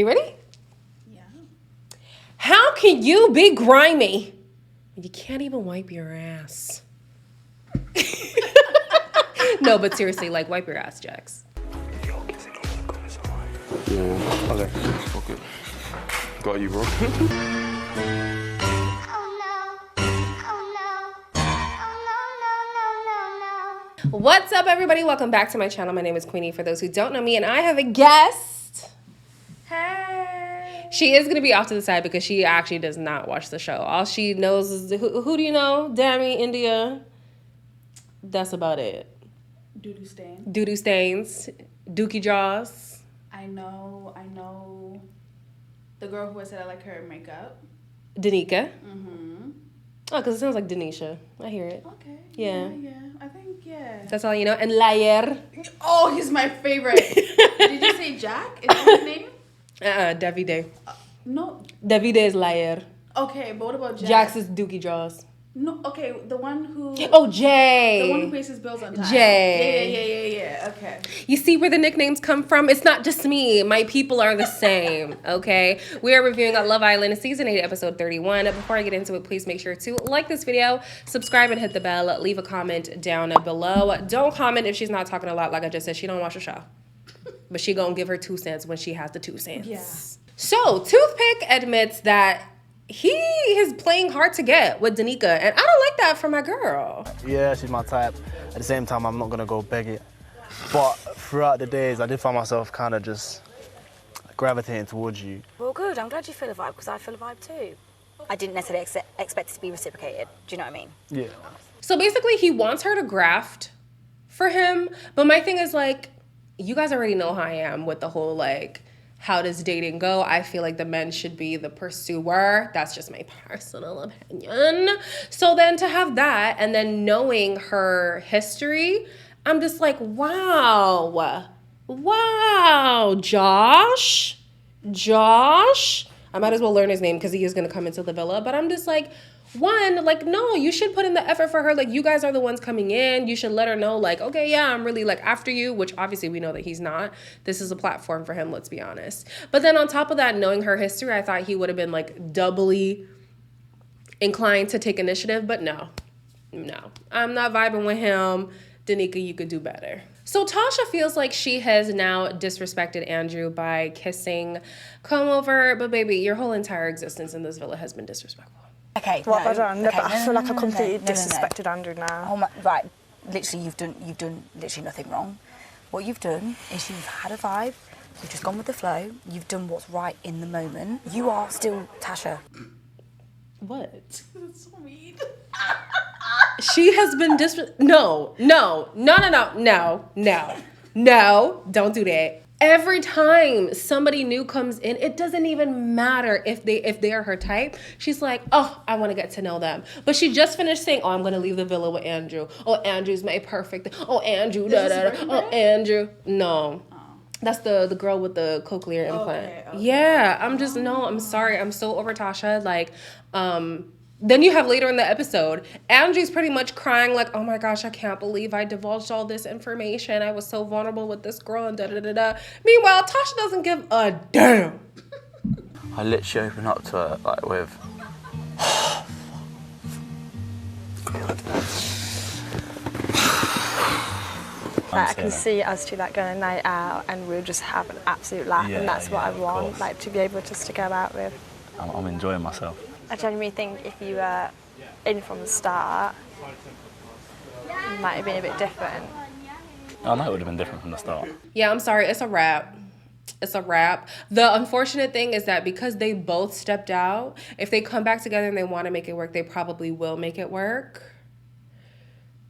You ready? Yeah. How can you be grimy when you can't even wipe your ass? No, but seriously, like, wipe your ass, Jax. Yeah. Okay. Fuck it. Got you, bro. What's up, everybody? Welcome back to my channel. My name is Queenie, for those who don't know me, and I have a guest. Hey. She is going to be off to the side because she actually does not watch the show. All she knows is, who do you know? Dammy, Indiyah. That's about it. Doo-doo stain. Doo-doo stains. Dookie jaws. I know the girl who said I like her makeup. Danica. Mm-hmm. Oh, because it sounds like Denisha. I hear it. Okay. Yeah. I think, yeah. That's all you know. And Layer. Oh, he's my favorite. Did you say Jack? Is that his name? Davide. No. Davide is Layer. Okay, but what about Jack? Jax is Dookie jaws. No, okay, the one who... Oh, Jay. The one who pays his bills on time. Jay. Yeah, okay. You see where the nicknames come from? It's not just me. My people are the same, okay? We are reviewing Love Island Season 8, Episode 31. Before I get into it, please make sure to like this video, subscribe, and hit the bell. Leave a comment down below. Don't comment if she's not talking a lot. Like I just said, she don't watch the show. But she gonna give her 2 cents when she has the 2 cents. Yeah. So, Toothpick admits that he is playing hard to get with Danica, and I don't like that for my girl. Yeah, she's my type. At the same time, I'm not gonna go beg it. But throughout the days, I did find myself kind of just gravitating towards you. Well, good. I'm glad you feel a vibe, because I feel a vibe too. I didn't necessarily expect it to be reciprocated. Do you know what I mean? Yeah. So basically, he wants her to graft for him, but my thing is, like, you guys already know how I am with the whole, like, how does dating go? I feel like the men should be the pursuer. That's just my personal opinion. So then to have that, and then knowing her history, I'm just like, wow, Josh. I might as well learn his name because he is going to come into the villa. But I'm just like, one, like, no, you should put in the effort for her. Like, you guys are the ones coming in. You should let her know, like, okay, yeah, I'm really, like, after you, which obviously we know that he's not. This is a platform for him, let's be honest. But then on top of that, knowing her history, I thought he would have been, like, doubly inclined to take initiative. But no, I'm not vibing with him. Danica, you could do better. So Tasha feels like she has now disrespected Andrew by kissing Come Over. But baby, your whole entire existence in this villa has been disrespectful. Okay. What have I no, done? okay, But I feel like I completely no. disrespected Andrew now. Oh my, right, literally, you've done literally nothing wrong. What you've done is you've had a vibe, you've just gone with the flow, you've done what's right in the moment. You are still Tasha. What? That's so mean. She has been No, don't do that. Every time somebody new comes in, it doesn't even matter if they are her type. She's like, oh, I want to get to know them. But she just finished saying, oh, I'm going to leave the villa with Andrew. Oh, Andrew's my perfect. Oh, Andrew, Oh, Andrew. No. That's the girl with the cochlear implant. Okay. Yeah, I'm sorry. I'm so over Tasha. Like, then you have later in the episode, Andrew's pretty much crying like, oh my gosh, I can't believe I divulged all this information. I was so vulnerable with this girl and da-da-da-da. Meanwhile, Tasha doesn't give a damn. I literally opened up to her, like, with... Like, I can see us two like going a night out and we'll just have an absolute laugh, and that's what I want, like, to be able just to go out with. I'm enjoying myself. I genuinely think if you were in from the start, it might have been a bit different. I know it would have been different from the start. Yeah, I'm sorry. It's a wrap. The unfortunate thing is that because they both stepped out, if they come back together and they want to make it work, they probably will make it work.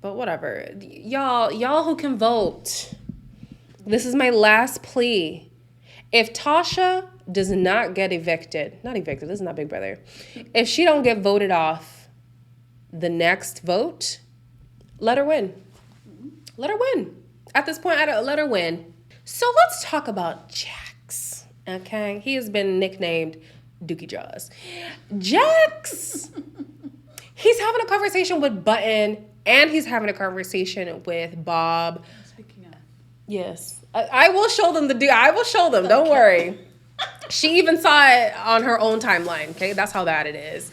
But whatever. Y'all who can vote, this is my last plea. If Tasha does not get evicted, this is not Big Brother. If she don't get voted off the next vote, let her win. Let her win. At this point, let her win. So let's talk about Jax, okay? He has been nicknamed Dookie Jaws. Jax, he's having a conversation with Button, and he's having a conversation with Bob. Speaking of. Yes. I will show them I will show them. Don't worry. She even saw it on her own timeline, okay? That's how bad it is.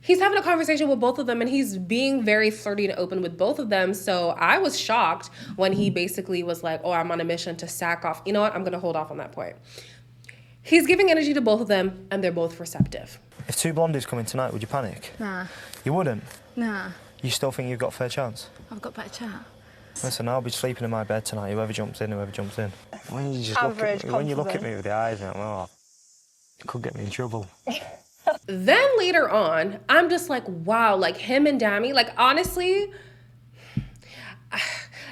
He's having a conversation with both of them, and he's being very flirty and open with both of them. So I was shocked when he basically was like, oh, I'm on a mission to sack off. You know what? I'm going to hold off on that point. He's giving energy to both of them, and they're both receptive. If two blondies come in tonight, would you panic? Nah. You wouldn't? Nah. You still think you've got a fair chance? I've got better chat. Listen, I'll be sleeping in my bed tonight. Whoever jumps in, whoever jumps in. When you just look at me, when you look at me with the eyes, I'm like, oh, it could get me in trouble. Then later on, I'm just like, wow, like him and Dami, like honestly,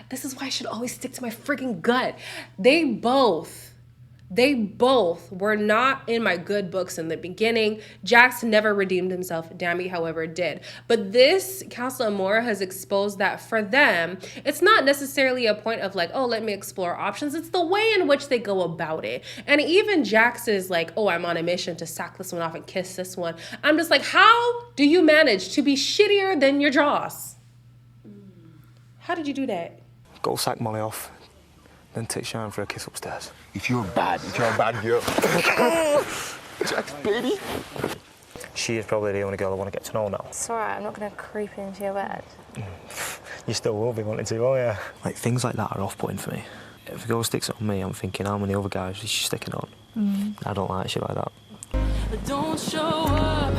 this is why I should always stick to my freaking gut. They both were not in my good books in the beginning. Jax never redeemed himself. Dami, however, did. But this Casa Amor has exposed that for them, it's not necessarily a point of like, oh, let me explore options. It's the way in which they go about it. And even Jax is like, oh, I'm on a mission to sack this one off and kiss this one. I'm just like, how do you manage to be shittier than your jaws? How did you do that? Go sack Molly off, then take Sharon for a kiss upstairs. If you're bad girl. Jax, baby. She is probably the only girl I want to get to know now. It's alright, I'm not going to creep into your bed. You still will be wanting to, won't you? Like, things like that are off-putting for me. If a girl sticks it on me, I'm thinking, how many other guys is she sticking on? I don't like shit like that. Don't show up,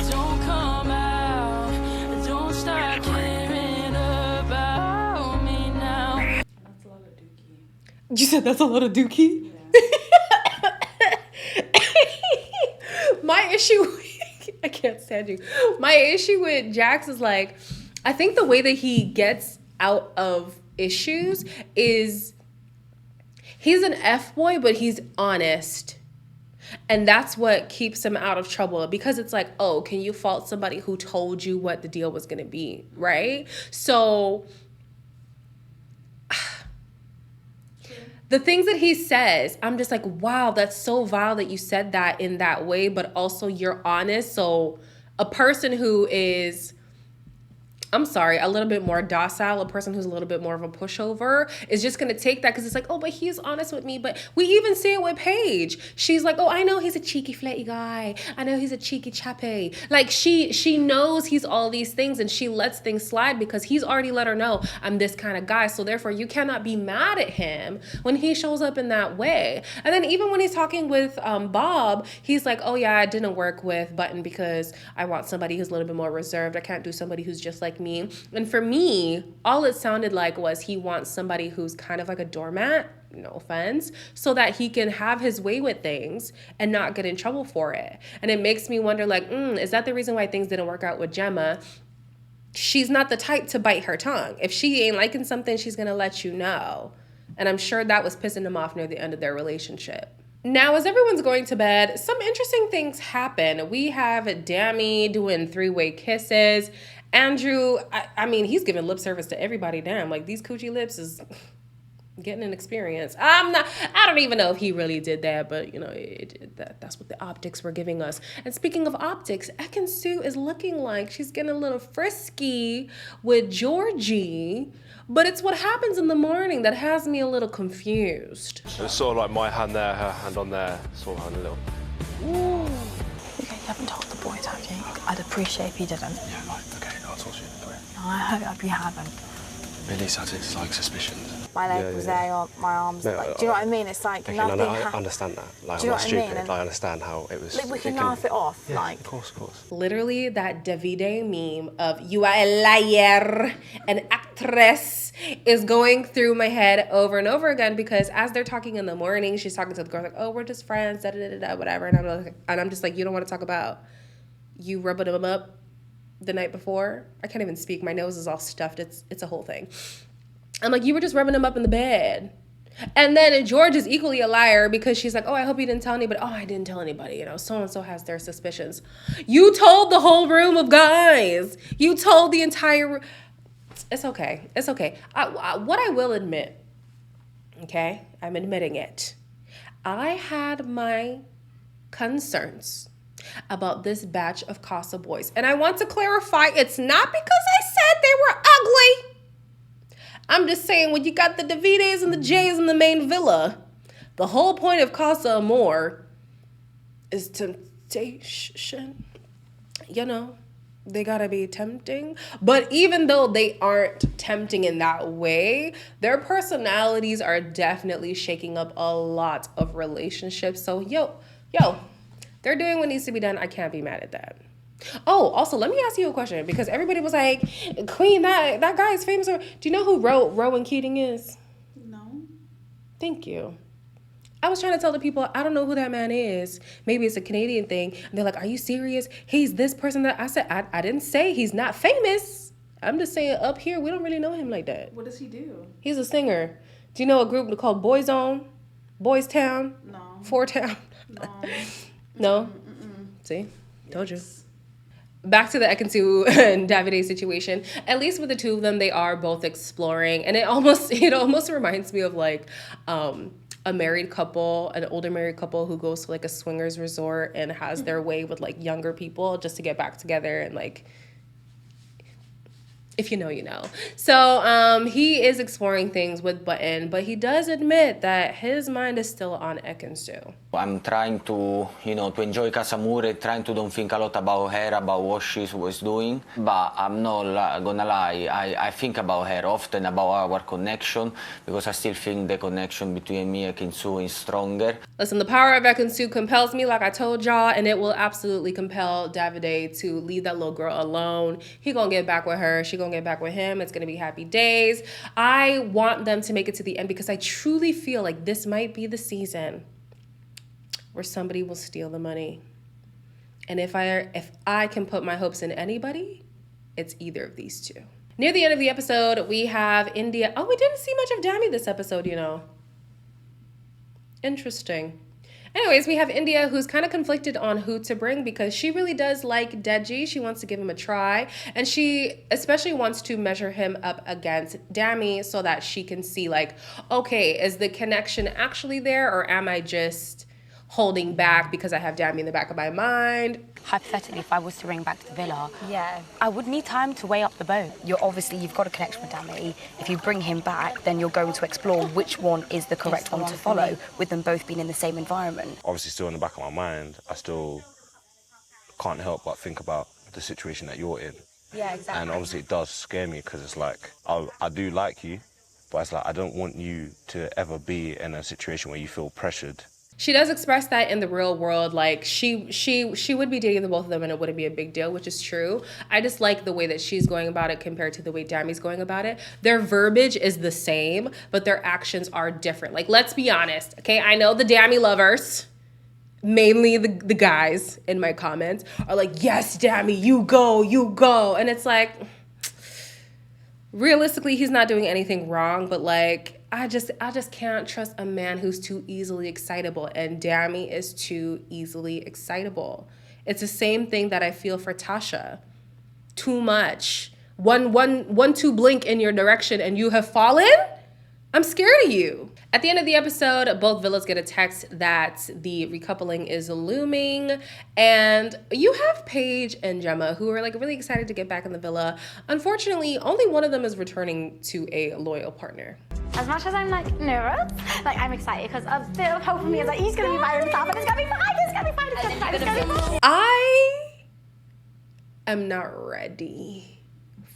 don't come out, don't start caring about me now. That's a lot of dookie. You said that's a lot of dookie? My issue, I can't stand you. My issue with Jax is like, I think the way that he gets out of issues is he's an F-boy, but he's honest. And that's what keeps him out of trouble, because it's like, oh, can you fault somebody who told you what the deal was going to be, right? So the things that he says, I'm just like, wow, that's so vile that you said that in that way, but also you're honest. So a person who is, I'm sorry, a little bit more docile, a person who's a little bit more of a pushover is just going to take that because it's like, oh, but he's honest with me. But we even see it with Paige. She's like, oh, I know he's a cheeky, flirty guy. I know he's a cheeky chappy. Like she knows he's all these things, and she lets things slide because he's already let her know, I'm this kind of guy. So therefore you cannot be mad at him when he shows up in that way. And then even when he's talking with Bob, he's like, oh yeah, I didn't work with Button because I want somebody who's a little bit more reserved. I can't do somebody who's just like me. And for me, all it sounded like was he wants somebody who's kind of like a doormat, no offense, so that he can have his way with things and not get in trouble for it. And it makes me wonder, like, is that the reason why things didn't work out with Gemma? She's not the type to bite her tongue. If she ain't liking something, she's gonna let you know. And I'm sure that was pissing him off near the end of their relationship. Now, as everyone's going to bed, some interesting things happen. We have Dami doing 3-way kisses. Andrew, I mean, he's giving lip service to everybody. Damn, like these coochie lips is getting an experience. I don't even know if he really did that, but you know, that's what the optics were giving us. And speaking of optics, Ekin-Su is looking like she's getting a little frisky with Georgie, but it's what happens in the morning that has me a little confused. It's sort of like my hand there, her hand on there, sort of having a little. Ooh. Okay, you haven't told the boys, have you? I'd appreciate if you didn't. Yeah, right, okay, I'll talk to you. Come here. No, I hope you haven't. Really, so it's like suspicions. My leg was there, my arms. No, like, do you know what I mean? It's like nothing. I understand that. Like, do you I'm know not what I mean? stupid. I understand how it was. Like, we can laugh it off. Yeah, like, of course. Literally, that Davide meme of "you are a liar, an actress" is going through my head over and over again, because as they're talking in the morning, she's talking to the girl like, "Oh, we're just friends, da da da da, whatever," and I'm just like, you don't want to talk about you rubbing them up the night before? I can't even speak. My nose is all stuffed. It's a whole thing. I'm like, you were just rubbing them up in the bed. And then George is equally a liar because she's like, oh, I hope you didn't tell anybody. Oh, I didn't tell anybody. You know, so-and-so has their suspicions. You told the whole room of guys. You told the entire room. It's okay. It's okay. What I will admit, okay, I'm admitting it. I had my concerns about this batch of Casa boys. And I want to clarify, it's not because I said they were ugly. I'm just saying, when you got the Davides and the Jays in the main villa, The whole point of Casa Amor is temptation. You know, they gotta be tempting. But even though they aren't tempting in that way, their personalities are definitely shaking up a lot of relationships. So, yo, they're doing what needs to be done. I can't be mad at that. Oh, also, let me ask you a question, because everybody was like, Queen, that guy is famous. Do you know who Rowan Keating is? No. Thank you. I was trying to tell the people, I don't know who that man is. Maybe it's a Canadian thing. And they're like, are you serious? He's this person that I said. I didn't say he's not famous. I'm just saying up here, we don't really know him like that. What does he do? He's a singer. Do you know a group called Boyzone? Boys Town? No. Four Town? No. No? See? Told you. Back to the Ekin-Su and Davide situation. At least with the two of them, they are both exploring. And it almost reminds me of like a married couple, an older married couple who goes to like a swingers resort and has their way with like younger people just to get back together, and like, if you know, you know. So he is exploring things with Button, but he does admit that his mind is still on Ekin-Su. I'm trying to, to enjoy Casa Amor, trying to don't think a lot about her, about what she was doing. But I'm not gonna lie, I think about her often, about our connection, because I still think the connection between me and Ekin-Su is stronger. Listen, the power of Ekin-Su compels me, like I told y'all, and it will absolutely compel Davide to leave that little girl alone. He gonna get back with her, she gonna get back with him. It's gonna be happy days. I want them to make it to the end, because I truly feel like this might be the season where somebody will steal the money. And if I can put my hopes in anybody, it's either of these two. Near the end of the episode, we have Indiyah. Oh, we didn't see much of Dami this episode, Interesting. Anyways, we have Indiyah, who's kind of conflicted on who to bring, because she really does like Deji. She wants to give him a try. And she especially wants to measure him up against Dami so that she can see, like, okay, is the connection actually there, or am I just holding back because I have Dami in the back of my mind? Hypothetically, if I was to ring back to the villa, I would need time to weigh up the boat. You've got a connection with Dami. If you bring him back, then you're going to explore which one is the correct one to follow, with them both being in the same environment. Obviously, still in the back of my mind, I still can't help but think about the situation that you're in. Yeah, exactly. And obviously, it does scare me, because it's like, I do like you, but it's like, I don't want you to ever be in a situation where you feel pressured. She does express that in the real world, like she would be dating the both of them and it wouldn't be a big deal, which is true. I just like the way that she's going about it compared to the way Dami's going about it. Their verbiage is the same, but their actions are different. Like, let's be honest, okay? I know the Dami lovers, mainly the guys in my comments, are like, yes, Dami, you go. And it's like, realistically, he's not doing anything wrong, but like, I just can't trust a man who's too easily excitable, and Dami is too easily excitable. It's the same thing that I feel for Tasha. Too much. One two blink in your direction and you have fallen? I'm scared of you. At the end of the episode, both villas get a text that the recoupling is looming, and you have Paige and Gemma, who are like really excited to get back in the villa. Unfortunately, only one of them is returning to a loyal partner. As much as I'm like nervous, like I'm excited, because a bit of hope for me is like he's gonna be by himself and it's gonna be fine, it's gonna be fine, it's gonna be fine, it's gonna be fine. I am not ready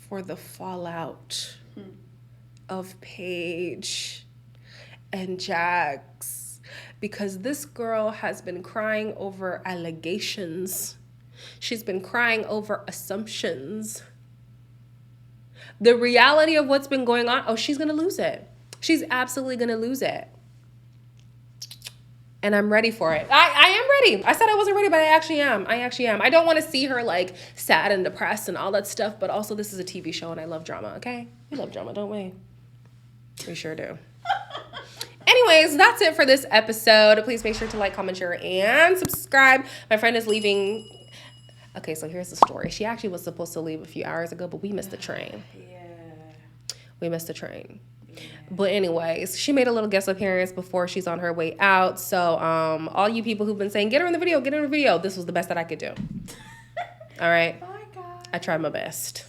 for the fallout of Paige and Jax, because this girl has been crying over allegations. She's been crying over assumptions. The reality of what's been going on, she's gonna lose it. She's absolutely gonna lose it. And I'm ready for it. I am ready. I said I wasn't ready, but I actually am. I don't want to see her like sad and depressed and all that stuff, but also this is a TV show and I love drama, okay? We love drama, don't we? We sure do. Anyways, that's it for this episode. Please make sure to like, comment, share, and subscribe. My friend is leaving. Okay, so here's the story. She actually was supposed to leave a few hours ago, but we missed the train. We missed the train. But anyways, she made a little guest appearance before she's on her way out. So all you people who've been saying, get her in the video, this was the best that I could do. All right? Bye, guys. I tried my best.